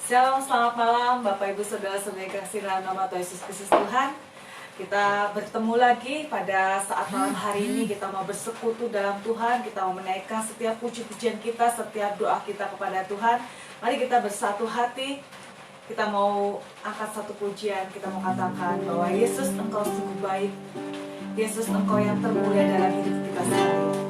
Shalom, selamat malam Bapak Ibu Saudara-saudara yang kasih dalam nama Tuhan Yesus Kristus Tuhan. Kita bertemu lagi pada saat malam hari ini. Kita mau bersekutu dalam Tuhan. Kita mau menaikkan setiap puji-pujian kita, setiap doa kita kepada Tuhan. Mari kita bersatu hati. Kita mau angkat satu pujian. Kita mau katakan bahwa Yesus, Engkau sungguh baik. Yesus, Engkau yang termulia dalam hidup kita sekalian.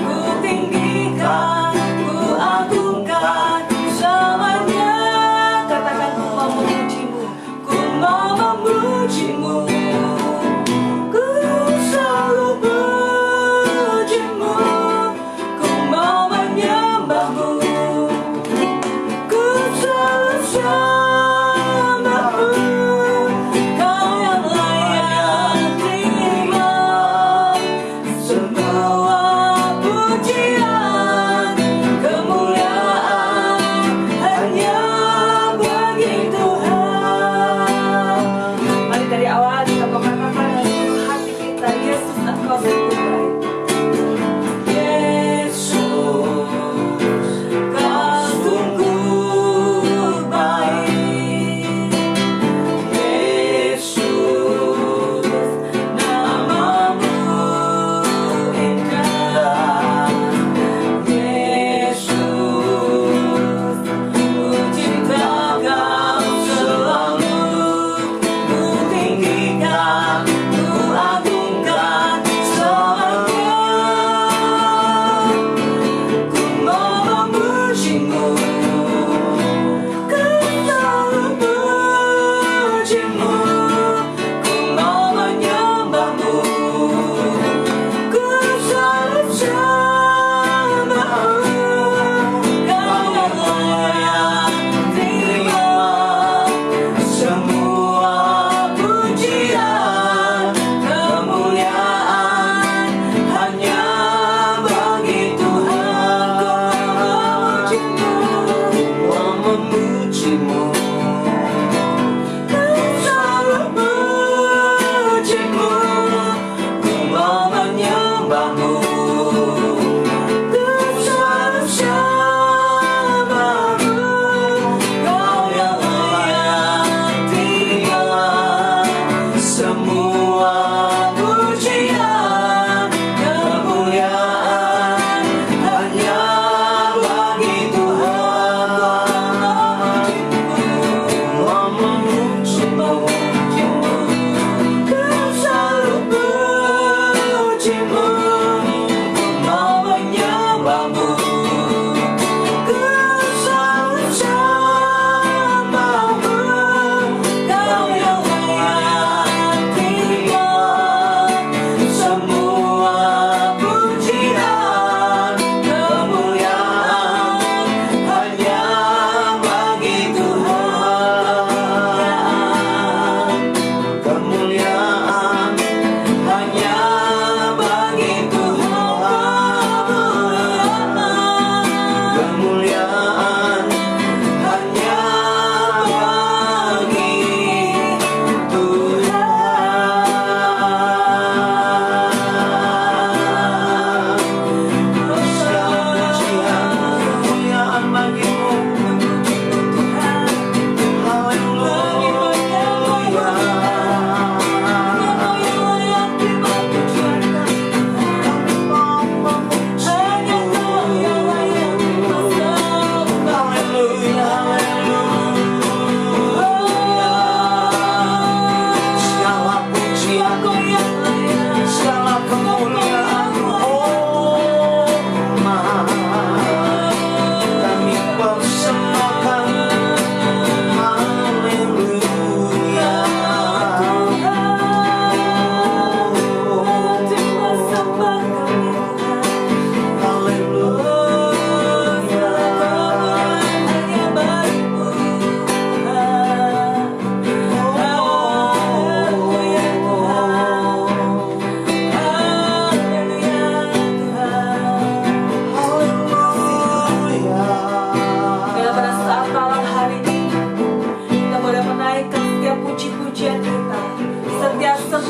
Ku tinggikan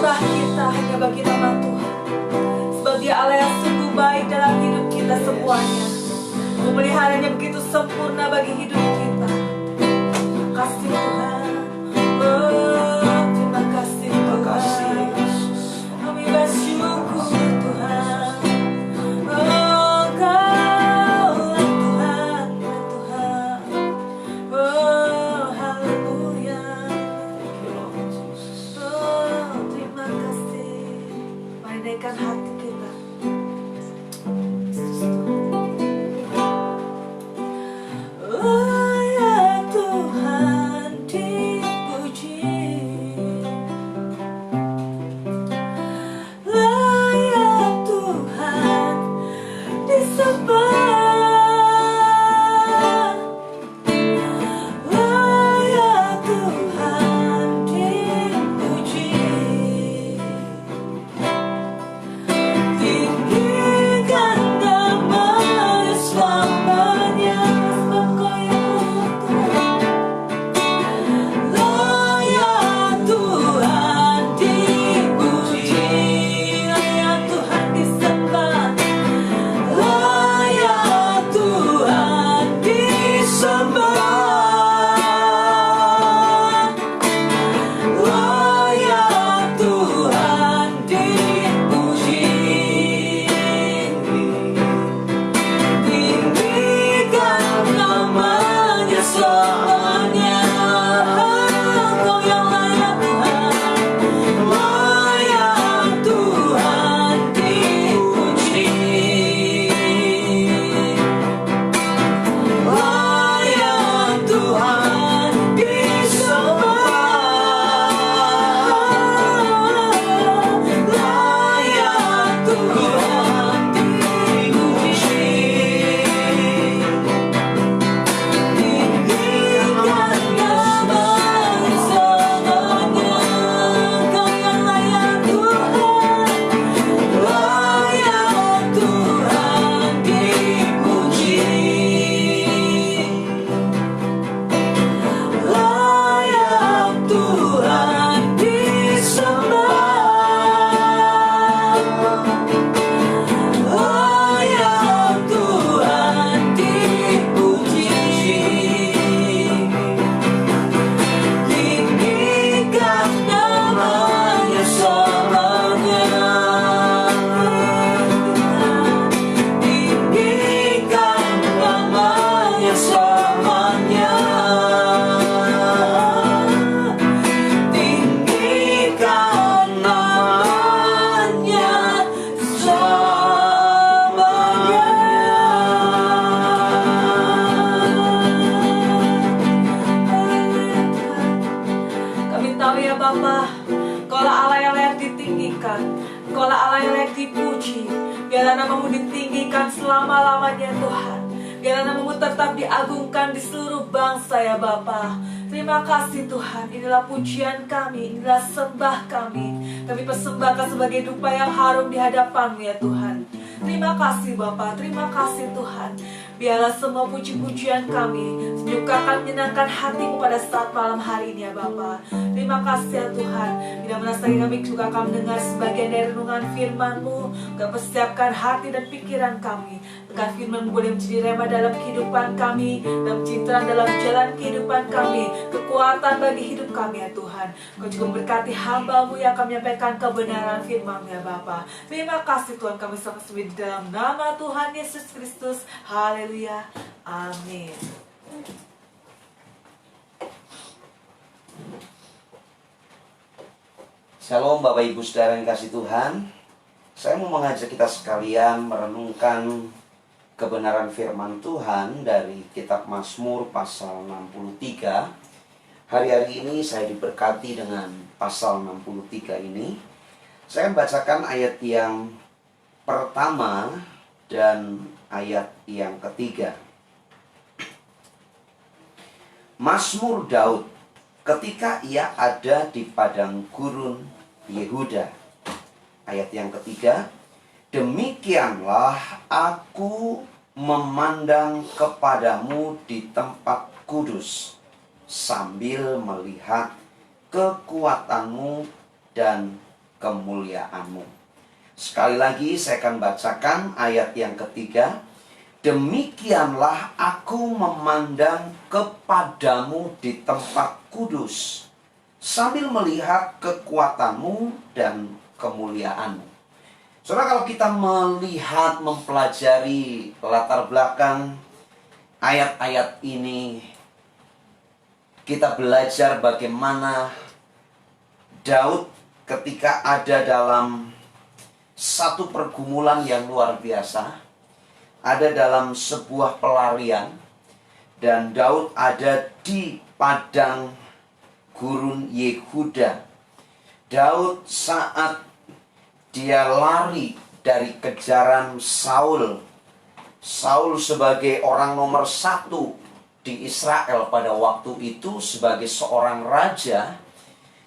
menyembah kita hanya bagi nama Tuhan. Sebab Dia Allah yang sungguh baik dalam hidup kita semuanya. Pemeliharanya begitu sempurna bagi hidup kita. Kasih Tuhan. Oh, terima kasih Tuhan. Kami bersyukur Tuhan. Oh, Kau Tuhan, Tuhan. Oh, haleluya. Oh, terima kasih. Mari naikkan hati kita. Oh ya Tuhan dipuji, layak Tuhan disembah, layak Tuhan dipuji. Tinggikan nama-Nya selamanya, sebab Kau yang Tuhan. Layak Tuhan dipuji, layak Tuhan disembah, layak Tuhan disembah, layak Tuhan dipuji. Tinggikan nama-Nya selamanya, Kau yang layak Tuhan, layak Tuhan dipuji, layak Tuhan disembah, layak Tuhan dipuji. Tinggikan nama-Nya selamanya, Kau yang layak Tuhan, layak Tuhan dipuji, layak Tuhan disembah, layak Tuhan dipuji. Tinggikan nama-Nya selamanya, tinggikan nama-Nya selamanya, tinggikan nama-Nya selamanya. Kami tahu ya Bapa, Kaulah Allah yang layak ditinggikan, Kaulah Allah yang layak dipuji. Biarlah nama-Mu ditinggikan selama-lamanya Tuhan. Biarlah nama-Mu tetap diagungkan di seluruh bangsa ya Bapa. Terima kasih Tuhan, inilah pujian kami, inilah sembah kami. Kami persembahkan sebagai dupa yang harum di hadapan-Mu ya Tuhan. Terima kasih Bapa, terima kasih Tuhan. Biarlah semua puji-pujian kami menyukakan, menyenangkan hati-Mu pada saat malam hari ini ya Bapa. Terima kasih ya Tuhan. Bila mana lagi kami juga akan mendengar sebagian dari renungan firman-Mu. Kau persiapkan hati dan pikiran kami agar firman-Mu boleh menjadi rema dalam kehidupan kami, dan pencitraan dalam jalan kehidupan kami, kekuatan bagi hidup kami ya Tuhan. Kau juga memberkati hamba-Mu yang akan menyampaikan kebenaran firman-Mu ya Bapa. Terima kasih Tuhan, kami sangat sembah di dalam nama Tuhan Yesus Kristus. Haleluya. Amin. Shalom Bapak Ibu Saudara yang kasih Tuhan. Saya mau mengajak kita sekalian merenungkan kebenaran firman Tuhan dari kitab Mazmur pasal 63. Hari-hari ini saya diberkati dengan pasal 63 ini. Saya membacakan ayat yang pertama dan ayat yang ketiga. Mazmur Daud ketika ia ada di padang gurun Yehuda. Ayat yang ketiga, demikianlah aku memandang kepadamu di tempat kudus, sambil melihat kekuatanmu dan kemuliaan-Mu. Sekali lagi saya akan bacakan ayat yang ketiga. Demikianlah aku memandang kepadamu di tempat kudus, sambil melihat kekuatan-Mu dan kemuliaan-Mu. Saudara, kalau kita melihat, mempelajari latar belakang ayat-ayat ini, kita belajar bagaimana Daud ketika ada dalam satu pergumulan yang luar biasa, ada dalam sebuah pelarian, dan Daud ada di padang gurun Yehuda. Daud saat dia lari dari kejaran Saul. Saul sebagai orang nomor satu di Israel pada waktu itu, sebagai seorang raja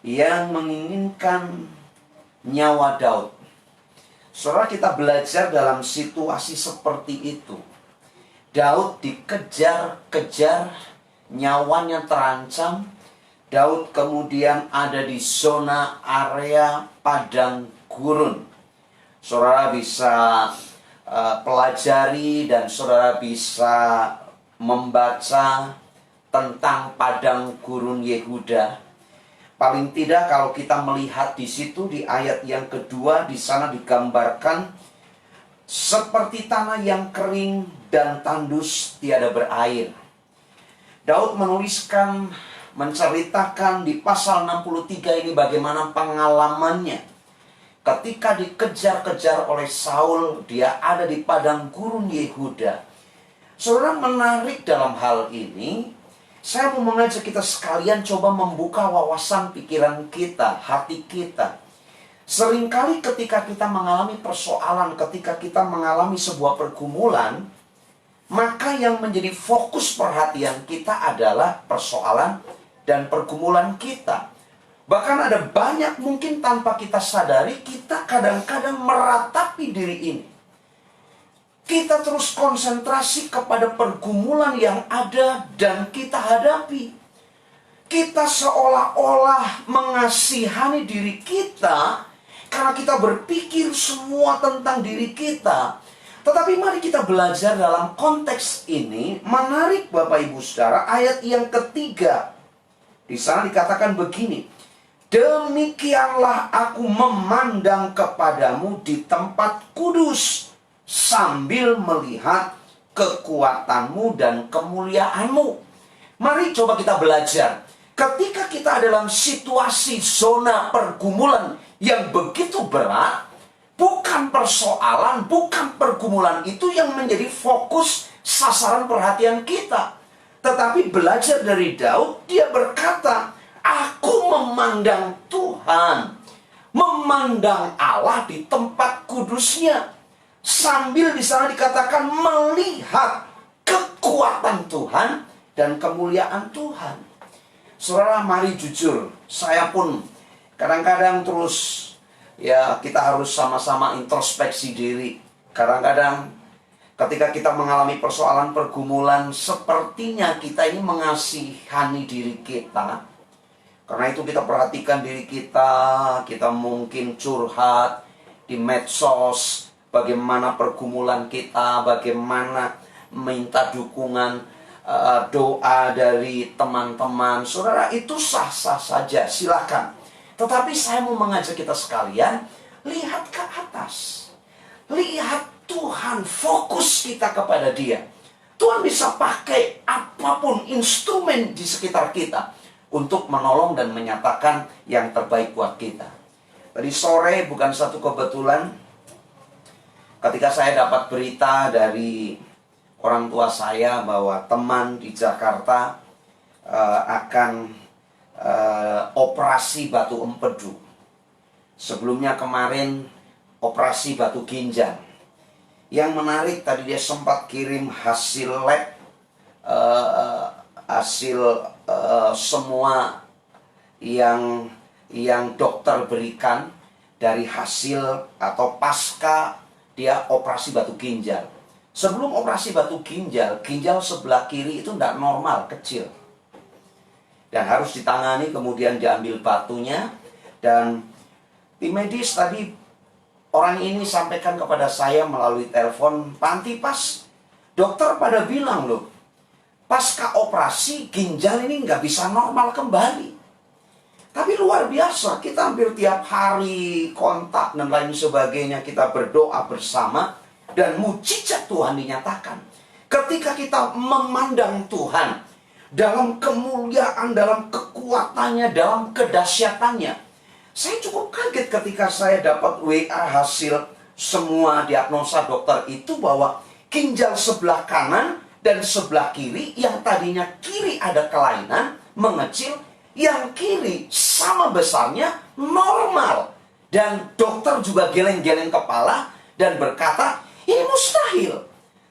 yang menginginkan nyawa Daud. Saudara, kita belajar dalam situasi seperti itu. Daud dikejar-kejar, nyawanya terancam. Daud kemudian ada di zona area padang gurun. Saudara bisa pelajari dan saudara bisa membaca tentang padang gurun Yehuda. Paling tidak kalau kita melihat di situ di ayat yang kedua, di sana digambarkan seperti tanah yang kering dan tandus tiada berair. Daud menuliskan, menceritakan di pasal 63 ini bagaimana pengalamannya. Ketika dikejar-kejar oleh Saul, dia ada di padang gurun Yehuda. Saudara, menarik dalam hal ini, saya mau mengajak kita sekalian coba membuka wawasan pikiran kita, hati kita. Seringkali ketika kita mengalami persoalan, ketika kita mengalami sebuah pergumulan, maka yang menjadi fokus perhatian kita adalah persoalan dan pergumulan kita. Bahkan ada banyak mungkin tanpa kita sadari, kita kadang-kadang meratapi diri ini. Kita terus konsentrasi kepada pergumulan yang ada dan kita hadapi. Kita seolah-olah mengasihani diri kita karena kita berpikir semua tentang diri kita. Tetapi mari kita belajar dalam konteks ini. Menarik Bapak Ibu Saudara, ayat yang ketiga. Di sana dikatakan begini. Demikianlah aku memandang kepadamu di tempat kudus, sambil melihat kekuatanmu dan kemuliaanmu. Mari coba kita belajar. Ketika kita dalam situasi zona pergumulan yang begitu berat, bukan persoalan, bukan pergumulan itu yang menjadi fokus sasaran perhatian kita. Tetapi belajar dari Daud, dia berkata, aku memandang Tuhan, memandang Allah di tempat kudusnya. Sambil di sana dikatakan melihat kekuatan Tuhan dan kemuliaan Tuhan. Saudara, mari jujur, saya pun kadang-kadang terus kita harus sama-sama introspeksi diri. Kadang-kadang ketika kita mengalami persoalan pergumulan, sepertinya kita ini mengasihani diri kita. Karena itu kita perhatikan diri kita mungkin curhat di medsos, bagaimana pergumulan kita, bagaimana minta dukungan, doa dari teman-teman. Saudara, itu sah-sah saja, silakan. Tetapi saya mau mengajak kita sekalian, lihat ke atas. Lihat Tuhan, fokus kita kepada Dia. Tuhan bisa pakai apapun instrumen di sekitar kita untuk menolong dan menyatakan yang terbaik buat kita. Tadi sore bukan satu kebetulan, ketika saya dapat berita dari orang tua saya bahwa teman di Jakarta akan operasi batu empedu. Sebelumnya kemarin operasi batu ginjal. Yang menarik tadi dia sempat kirim hasil lab, semua yang dokter berikan dari hasil atau pasca dia operasi batu ginjal. Sebelum operasi batu ginjal, ginjal sebelah kiri itu tidak normal, kecil. Dan harus ditangani, kemudian diambil batunya. Dan Tim medis tadi orang ini sampaikan kepada saya melalui telepon, Pak Antipas, dokter pada bilang loh, pasca operasi ginjal ini nggak bisa normal kembali. Tapi luar biasa, kita hampir tiap hari kontak dan lain sebagainya, kita berdoa bersama, dan mujizat Tuhan dinyatakan. Ketika kita memandang Tuhan dalam kemuliaan, dalam kekuatannya, dalam kedahsyatannya, saya cukup kaget ketika saya dapat WA hasil semua diagnosa dokter itu bahwa ginjal sebelah kanan dan sebelah kiri, yang tadinya kiri ada kelainan, mengecil, yang kiri sama besarnya, normal. Dan dokter juga geleng-geleng kepala dan berkata, ini mustahil.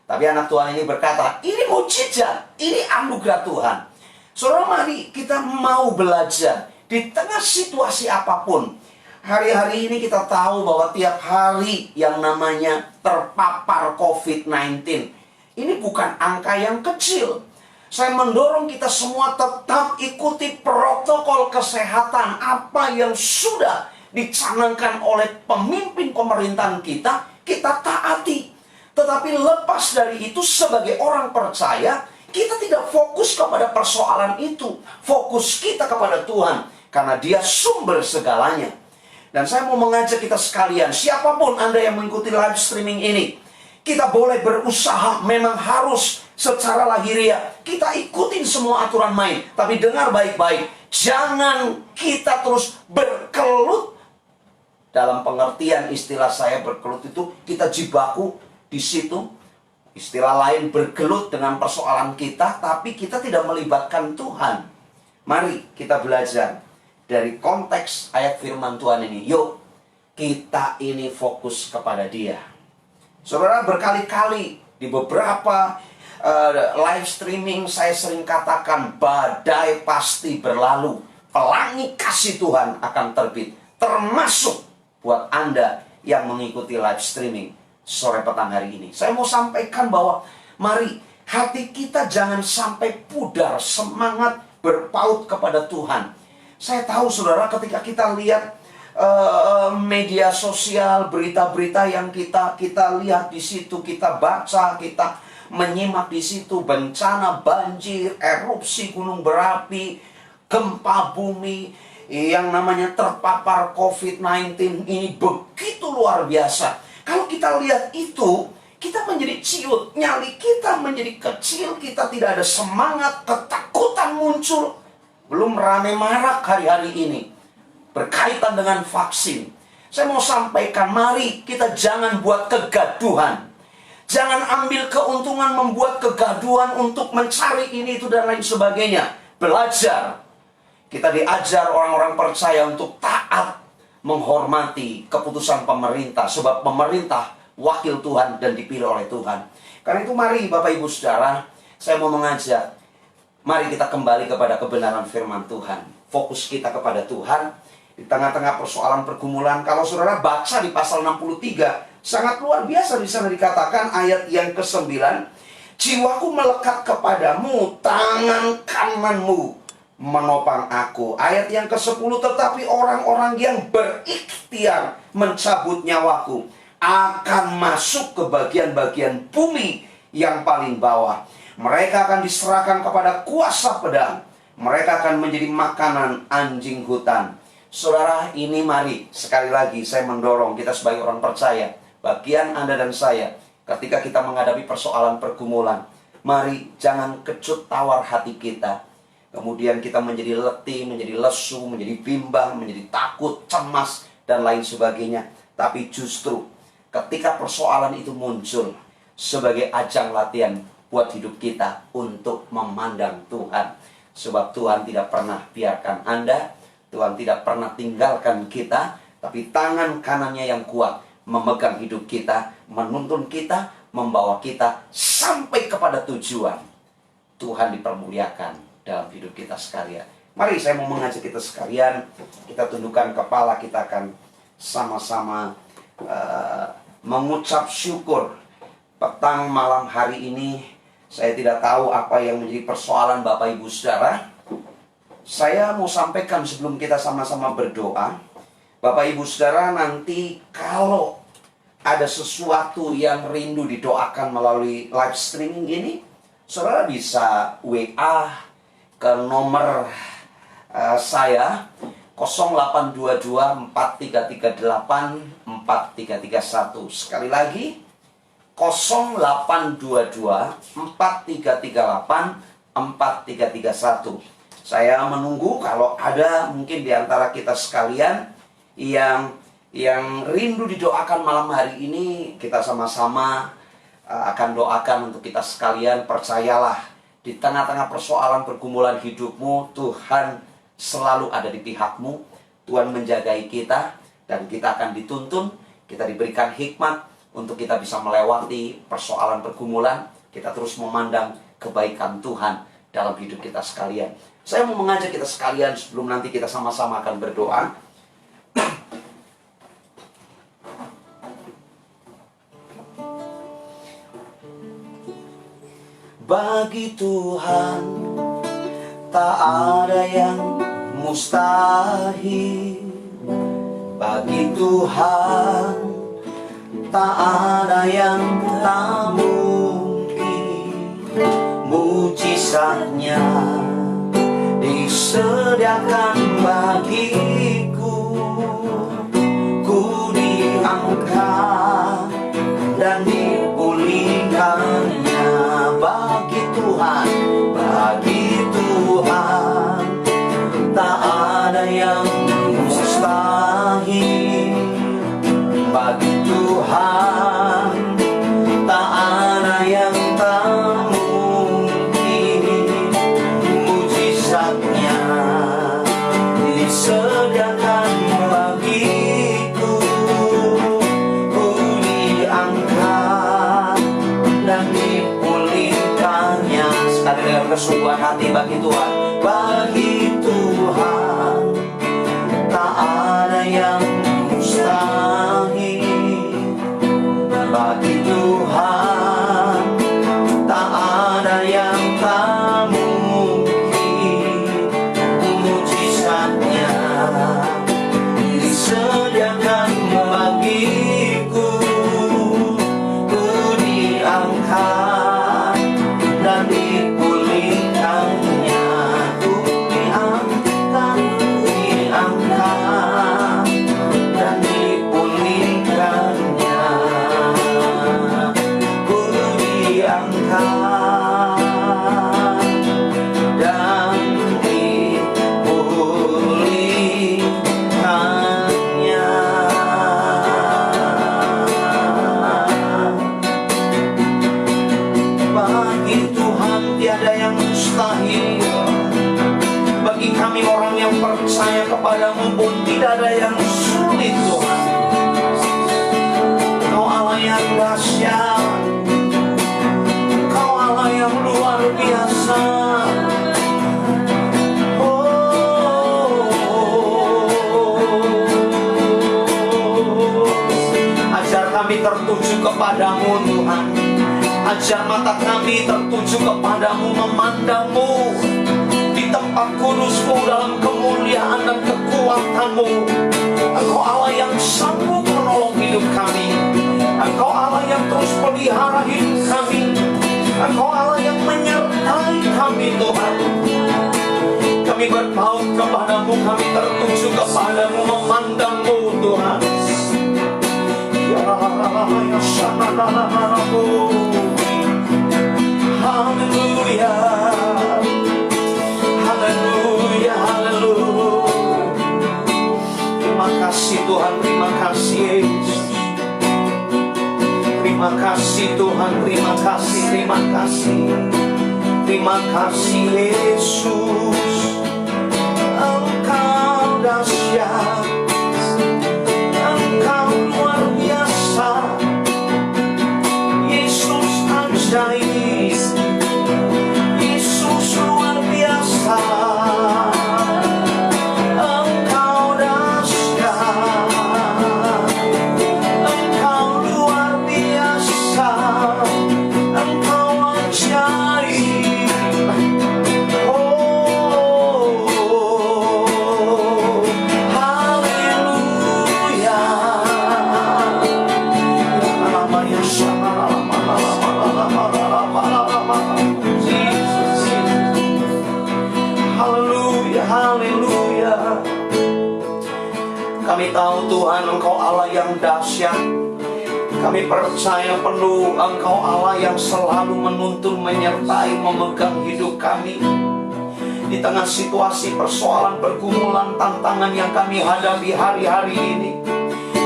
Tapi anak Tuhan ini berkata, ini mujizat, ini anugerah Tuhan. Saudara, mari kita mau belajar di tengah situasi apapun. Hari-hari ini kita tahu bahwa tiap hari yang namanya terpapar COVID-19, ini bukan angka yang kecil. Saya mendorong kita semua tetap ikuti protokol kesehatan apa yang sudah dicanangkan oleh pemimpin pemerintahan kita, kita taati. Tetapi lepas dari itu, sebagai orang percaya, kita tidak fokus kepada persoalan itu. Fokus kita kepada Tuhan, karena Dia sumber segalanya. Dan saya mau mengajak kita sekalian, siapapun Anda yang mengikuti live streaming ini, kita boleh berusaha, memang harus secara lahiriah. Kita ikutin semua aturan main. Tapi dengar baik-baik, jangan kita terus berkelut. Dalam pengertian istilah saya berkelut itu, kita jibaku di situ. Istilah lain bergelut dengan persoalan kita, tapi kita tidak melibatkan Tuhan. Mari kita belajar dari konteks ayat firman Tuhan ini. Yuk, kita ini fokus kepada Dia. Saudara, berkali-kali di beberapa live streaming saya sering katakan, badai pasti berlalu, pelangi kasih Tuhan akan terbit. Termasuk buat Anda yang mengikuti live streaming sore petang hari ini. Saya mau sampaikan bahwa mari hati kita jangan sampai pudar, semangat berpaut kepada Tuhan. Saya tahu saudara, ketika kita lihat media sosial, berita-berita yang kita lihat di situ, kita baca, kita menyimak di situ, bencana banjir, erupsi gunung berapi, gempa bumi, yang namanya terpapar COVID-19 ini begitu luar biasa. Kalau kita lihat itu, kita menjadi ciut, nyali kita menjadi kecil, kita tidak ada semangat, ketakutan muncul. Belum rame marak hari-hari ini berkaitan dengan vaksin. Saya mau sampaikan, mari kita jangan buat kegaduhan. Jangan ambil keuntungan membuat kegaduhan untuk mencari ini, itu, dan lain sebagainya. Belajar. Kita diajar orang-orang percaya untuk taat, menghormati keputusan pemerintah. Sebab pemerintah wakil Tuhan dan dipilih oleh Tuhan. Karena itu mari Bapak Ibu Saudara, saya mau mengajak, mari kita kembali kepada kebenaran firman Tuhan. Fokus kita kepada Tuhan di tengah-tengah persoalan pergumulan. Kalau saudara baca di pasal 63, sangat luar biasa di sana dikatakan ayat yang ke-9, jiwaku melekat kepadamu, tangan kananmu menopang aku. Ayat yang ke-10, tetapi orang-orang yang berikhtiar mencabut nyawaku akan masuk ke bagian-bagian bumi yang paling bawah. Mereka akan diserahkan kepada kuasa pedang. Mereka akan menjadi makanan anjing hutan. Saudara, ini mari sekali lagi saya mendorong kita sebagai orang percaya, bagian Anda dan saya, ketika kita menghadapi persoalan pergumulan, mari jangan kecut tawar hati kita. Kemudian kita menjadi letih, menjadi lesu, menjadi bimbang, menjadi takut, cemas, dan lain sebagainya. Tapi justru ketika persoalan itu muncul sebagai ajang latihan buat hidup kita untuk memandang Tuhan. Sebab Tuhan tidak pernah biarkan Anda, Tuhan tidak pernah tinggalkan kita, tapi tangan kanannya yang kuat memegang hidup kita, menuntun kita, membawa kita sampai kepada tujuan. Tuhan dipermuliakan dalam hidup kita sekalian. Mari saya mau mengajak kita sekalian, kita tundukkan kepala, kita akan sama-sama mengucap syukur petang malam hari ini. Saya tidak tahu apa yang menjadi persoalan Bapak Ibu Saudara. Saya mau sampaikan sebelum kita sama-sama berdoa, Bapak Ibu Saudara, nanti kalau ada sesuatu yang rindu didoakan melalui live streaming gini, saudara bisa WA ke nomor saya 0822 4338 4331. Sekali lagi 0822 4338 4331. Saya menunggu kalau ada mungkin di antara kita sekalian yang rindu didoakan malam hari ini. Kita sama-sama akan doakan untuk kita sekalian. Percayalah, di tengah-tengah persoalan pergumulan hidupmu, Tuhan selalu ada di pihakmu. Tuhan menjagai kita, dan kita akan dituntun, kita diberikan hikmat untuk kita bisa melewati persoalan pergumulan. Kita terus memandang kebaikan Tuhan dalam hidup kita sekalian. Saya mau mengajak kita sekalian sebelum nanti kita sama-sama akan berdoa. Bagi Tuhan tak ada yang mustahil. Bagi Tuhan tak ada yang tak mungkin. Mujizatnya disediakan bagiku. Ku diangkat dan dipulihkannya. Bagi Tuhan tak ada yang mustahil. Bagi Tuhan tak ada yang tak mungkin. Mujizatnya disediakan bagiku. Ku diangkat dan dipulihkannya. Sekali dengan kesungguhan hati bagi Tuhan. Bagi Tuhan tak ada yang mustahil. Bagi Tuhan tak ada yang tak mungkin. Mujizatnya disediakan bagiku. Ku diangkat dan dipulihkannya. Ku diangkat dan dipulihkannya. Ku diangkat dan dipulihkannya. Bagi Tuhan tiada yang mustahil. Bagi kami orang yang percaya kepadamu pun tidak ada yang sulit, Tuhan. Engkau Allah yang dahsyat, Engkau Allah yang luar biasa. Ajar kami tertuju kepadamu, Tuhan. Ajar mata kami tertuju kepadamu, memandangmu di tempat kudusmu, dalam kemuliaan dan kekuatanmu. Engkau Allah yang sanggup menolong hidup kami. Engkau Allah yang terus pelihara hidup kami. Engkau Allah yang menyertai kami, Tuhan. Kami berpaut kepadamu, kami tertuju kepadamu, memandangmu, Tuhan. Ya sanadaramu. Haleluya. Haleluya, haleluya. Terima kasih Tuhan, terima kasih Yesus. Terima kasih Tuhan, terima kasih, terima kasih. Terima kasih Yesus. Engkau dahsyat, Engkau luar biasa. Yesus ajaib, Yesus luar biasa. Engkau dahsyat, Engkau luar biasa. Engkau ajaib. Oh Kami tahu Tuhan Engkau Allah yang dahsyat. Kami percaya penuh Engkau Allah yang selalu menuntun, menyertai, memegang hidup kami. Di tengah situasi persoalan, pergumulan, tantangan yang kami hadapi hari-hari ini,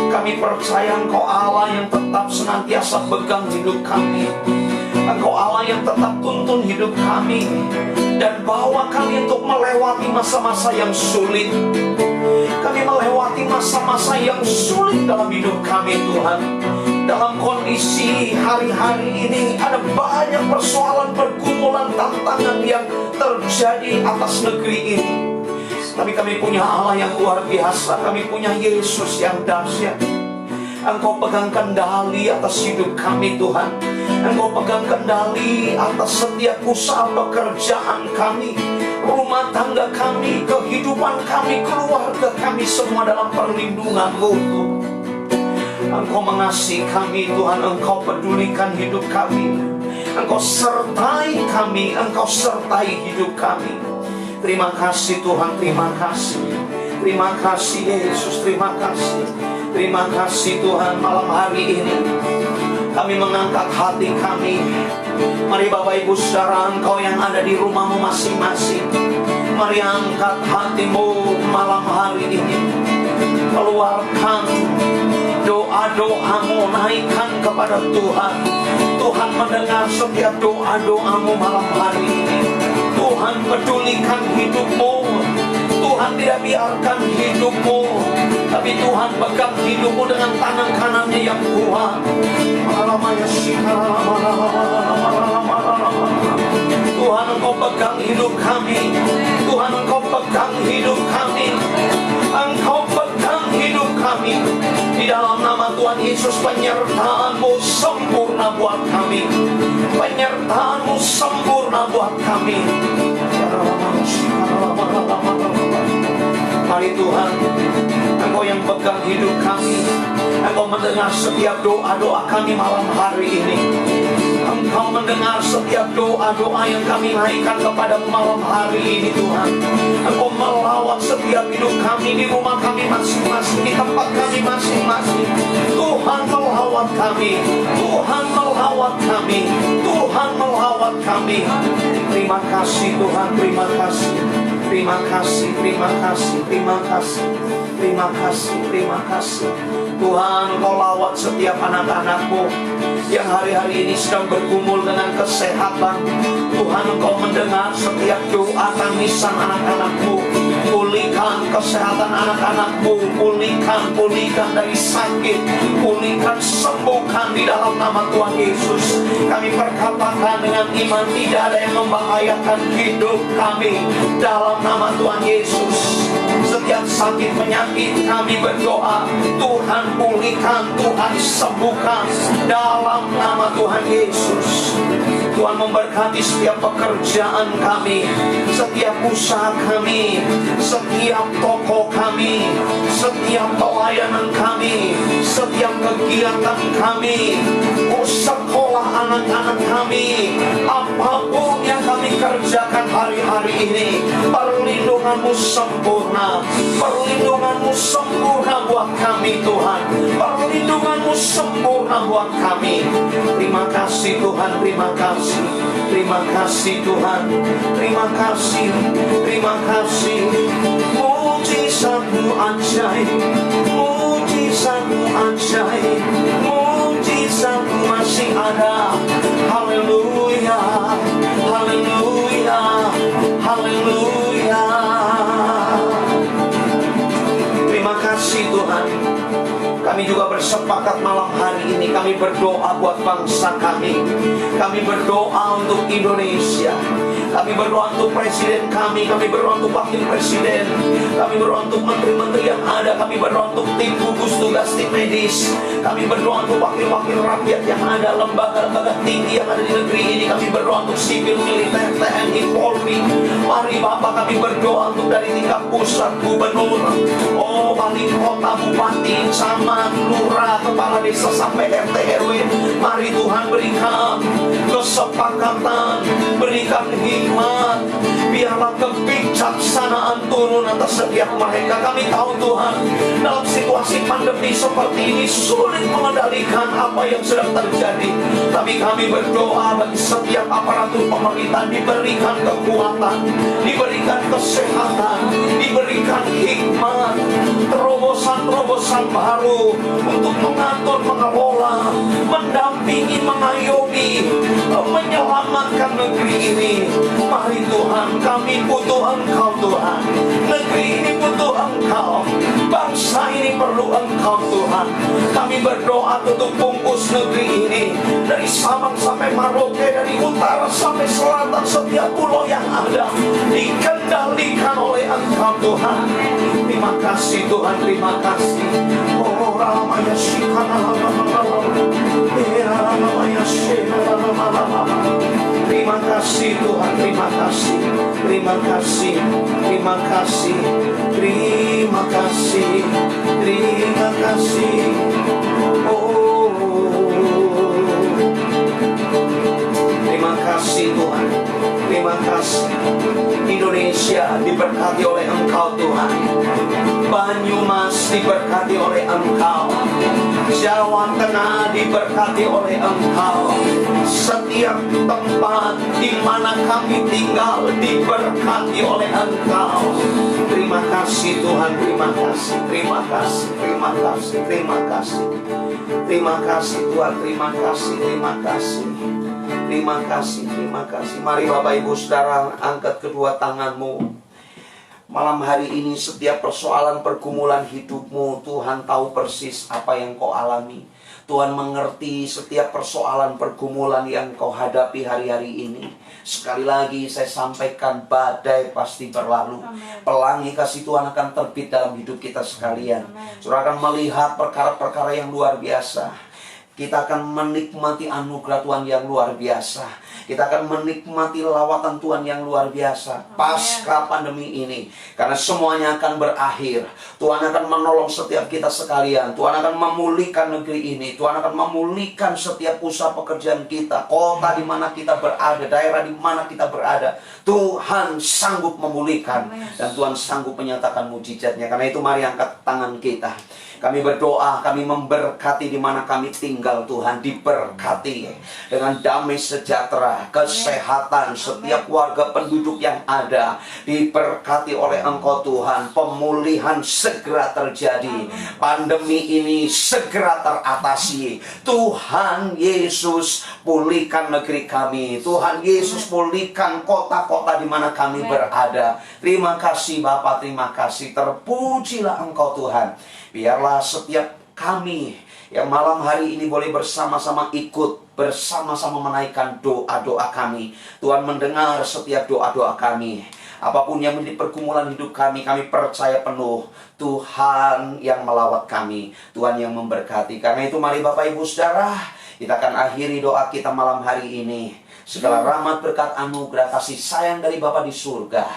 kami percaya Engkau Allah yang tetap senantiasa pegang hidup kami. Engkau Allah yang tetap tuntun hidup kami dan bawa kami untuk melewati masa-masa yang sulit. Kami melewati masa-masa yang sulit dalam hidup kami, Tuhan. Dalam kondisi hari-hari ini ada banyak persoalan, pergumulan, tantangan yang terjadi atas negeri ini. Tapi kami punya Allah yang luar biasa. Kami punya Yesus yang dahsyat. Engkau pegang kendali atas hidup kami, Tuhan. Engkau pegang kendali atas setiap usaha pekerjaan kami, rumah tangga kami, kehidupan kami, keluarga kami, semua dalam perlindungan-Mu, Tuhan. Engkau mengasihi kami, Tuhan. Engkau pedulikan hidup kami. Engkau sertai kami. Engkau sertai hidup kami. Terima kasih, Tuhan. Terima kasih. Terima kasih, Yesus. Terima kasih. Terima kasih, Tuhan. Malam hari ini kami mengangkat hati kami. Mari Bapak Ibu saudara, Engkau yang ada di rumahmu masing-masing, mari angkat hatimu malam hari ini. Keluarkan doa-doamu, naikkan kepada Tuhan. Tuhan mendengar setiap doa-doamu malam hari ini. Tuhan pedulikan hidupmu. Tuhan tidak biarkan hidupmu, tapi Tuhan pegang hidupmu dengan tangan kanannya yang kuat. Tuhan, Engkau pegang hidup kami. Tuhan, Engkau pegang hidup kami. Engkau pegang hidup kami. Di dalam nama Tuhan Yesus, penyertaan-Mu sempurna buat kami. Penyertaan-Mu sempurna buat kami. Mari Tuhan, Engkau yang pegang hidup kami. Engkau mendengar setiap doa-doa kami malam hari ini. Engkau mendengar setiap doa-doa yang kami naikkan kepada malam hari ini, Tuhan. Engkau melawat setiap hidup kami, di rumah kami masing-masing, di tempat kami masing-masing. Tuhan melawat kami. Tuhan melawat kami. Tuhan melawat kami. Terima kasih, Tuhan. Terima kasih. Terima kasih, terima kasih, terima kasih, terima kasih, terima kasih. Tuhan, Engkau lawat setiap anak-anak-Mu yang hari-hari ini sedang bergumul dengan kesehatan. Tuhan, Engkau mendengar setiap doa tangisan anak-anak-Mu. Pulihkan kesehatan anak-anak-Mu. Pulihkan dari sakit. Pulihkan, sembuhkan di dalam nama Tuhan Yesus. Kami perkatakan dengan iman, tidak ada yang membahayakan hidup kami dalam nama Tuhan Yesus. Setiap sakit penyakit kami berdoa, Tuhan pulihkan, Tuhan sembuhkan dalam nama Tuhan Yesus. Tuhan memberkati setiap pekerjaan kami, setiap usaha kami, setiap toko kami, setiap pelayanan kami, setiap kegiatan kami, sekolah anak-anak kami, apapun yang kami kerjakan hari-hari ini, perlindungan-Mu sempurna. Perlindungan-Mu sempurna buat kami, Tuhan. Perlindungan-Mu sempurna buat kami. Terima kasih, Tuhan. Terima kasih. Terima kasih, Tuhan. Terima kasih. Terima kasih. Mujizat-Mu ajaib. Mujizat-Mu ajaib. Mujizat-Mu masih ada. Haleluya. Haleluya. Haleluya. Terima kasih, Tuhan. Kami juga bersepakat malam hari ini, kami berdoa buat bangsa kami. Kami berdoa untuk Indonesia. Kami berdoa untuk presiden kami berdoa untuk wakil presiden, kami berdoa untuk menteri-menteri yang ada, kami berdoa untuk tim gugus tugas, tim medis, kami berdoa untuk wakil-wakil rakyat yang ada, lembaga-lembaga tinggi yang ada di negeri ini, kami berdoa untuk sipil, militer, TNI, Polri. Mari Bapak, kami berdoa untuk dari tingkat pusat, gubernur, wali kota, bupati, camat, lurah, kepala desa sampai RT RW. Mari Tuhan berikan kesepakatan, berikan hikmat. Biarlah kebijaksanaan turun atas setiap mereka. Kami tahu Tuhan, dalam situasi pandemi seperti ini sulit mengendalikan apa yang sedang terjadi. Tapi kami berdoa bagi setiap aparatur pemerintah diberikan kekuatan, diberikan kesehatan, diberikan hikmat, terobosan-terobosan baru untuk mengatur, mengelola, mendampingi, mengayomi, menyelamatkan negeri ini. Mari Tuhan, kami butuh Engkau Tuhan. Negeri ini butuh Engkau. Bangsa ini perlu Engkau Tuhan. Kami berdoa tutup bungkus negeri ini, dari Sabang sampai Merauke, dari utara sampai selatan, setiap pulau yang ada dikendalikan oleh Engkau Tuhan. Terima kasih Tuhan, terima kasih. Oh ramaya shikana, terima kasih Tuhan, terima kasih, terima kasih, terima kasih, terima kasih, terima kasih. Oh, terima kasih Tuhan, terima kasih. Indonesia diberkati oleh Engkau Tuhan. Banyumas diberkati oleh Engkau. Jawa Tengah diberkati oleh Engkau. Setiap tempat di mana kami tinggal diberkati oleh Engkau. Terima kasih Tuhan, terima kasih, terima kasih, terima kasih, terima kasih. Terima kasih Tuhan, terima kasih, terima kasih. Terima kasih, terima kasih. Mari Bapak Ibu Saudara, angkat kedua tanganmu. Malam hari ini setiap persoalan pergumulan hidupmu, Tuhan tahu persis apa yang kau alami. Tuhan mengerti setiap persoalan pergumulan yang kau hadapi hari-hari ini. Sekali lagi saya sampaikan, badai pasti berlalu. Amen. Pelangi kasih Tuhan akan terbit dalam hidup kita sekalian. Saudara akan melihat perkara-perkara yang luar biasa. Kita akan menikmati anugerah Tuhan yang luar biasa. Kita akan menikmati lawatan Tuhan yang luar biasa pasca pandemi ini. Karena semuanya akan berakhir. Tuhan akan menolong setiap kita sekalian. Tuhan akan memulihkan negeri ini. Tuhan akan memulihkan setiap usaha pekerjaan kita. Kota di mana kita berada, daerah di mana kita berada. Tuhan sanggup memulihkan. Dan Tuhan sanggup menyatakan mujizatnya. Karena itu mari angkat tangan kita. Kami berdoa, kami memberkati di mana kami tinggal Tuhan, diberkati dengan damai sejahtera, kesehatan, setiap warga penduduk yang ada diberkati oleh Engkau Tuhan. Pemulihan segera terjadi, pandemi ini segera teratasi. Tuhan Yesus pulihkan negeri kami, Tuhan Yesus pulihkan kota-kota di mana kami berada. Terima kasih Bapa, terima kasih. Terpujilah Engkau Tuhan. Biarlah setiap kami yang malam hari ini boleh bersama-sama ikut, bersama-sama menaikkan doa-doa kami. Tuhan mendengar setiap doa-doa kami. Apapun yang menjadi pergumulan hidup kami, kami percaya penuh Tuhan yang melawat kami, Tuhan yang memberkati. Karena itu mari Bapak Ibu Saudara, kita akan akhiri doa kita malam hari ini. Segala rahmat, berkat, anugerah, kasih sayang dari Bapa di surga,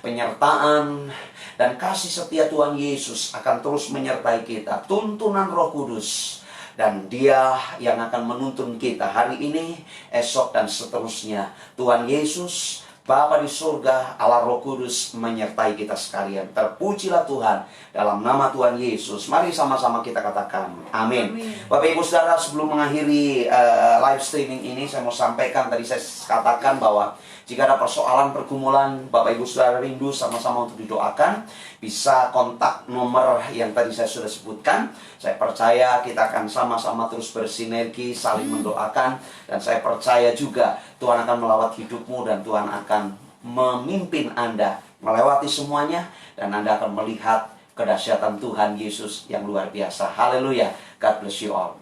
penyertaan dan kasih setia Tuhan Yesus akan terus menyertai kita. Tuntunan Roh Kudus, dan Dia yang akan menuntun kita hari ini, esok, dan seterusnya. Tuhan Yesus, Bapa di surga, Allah Roh Kudus menyertai kita sekalian. Terpujilah Tuhan dalam nama Tuhan Yesus. Mari sama-sama kita katakan amin. Bapak Ibu Saudara, sebelum mengakhiri live streaming ini, saya mau sampaikan, tadi saya katakan bahwa jika ada persoalan pergumulan, Bapak Ibu Saudara rindu sama-sama untuk didoakan, bisa kontak nomor yang tadi saya sudah sebutkan. Saya percaya kita akan sama-sama terus bersinergi, saling mendoakan. Dan saya percaya juga Tuhan akan melawat hidupmu, dan Tuhan akan memimpin Anda melewati semuanya. Dan Anda akan melihat kedahsyatan Tuhan Yesus yang luar biasa. Haleluya. God bless you all.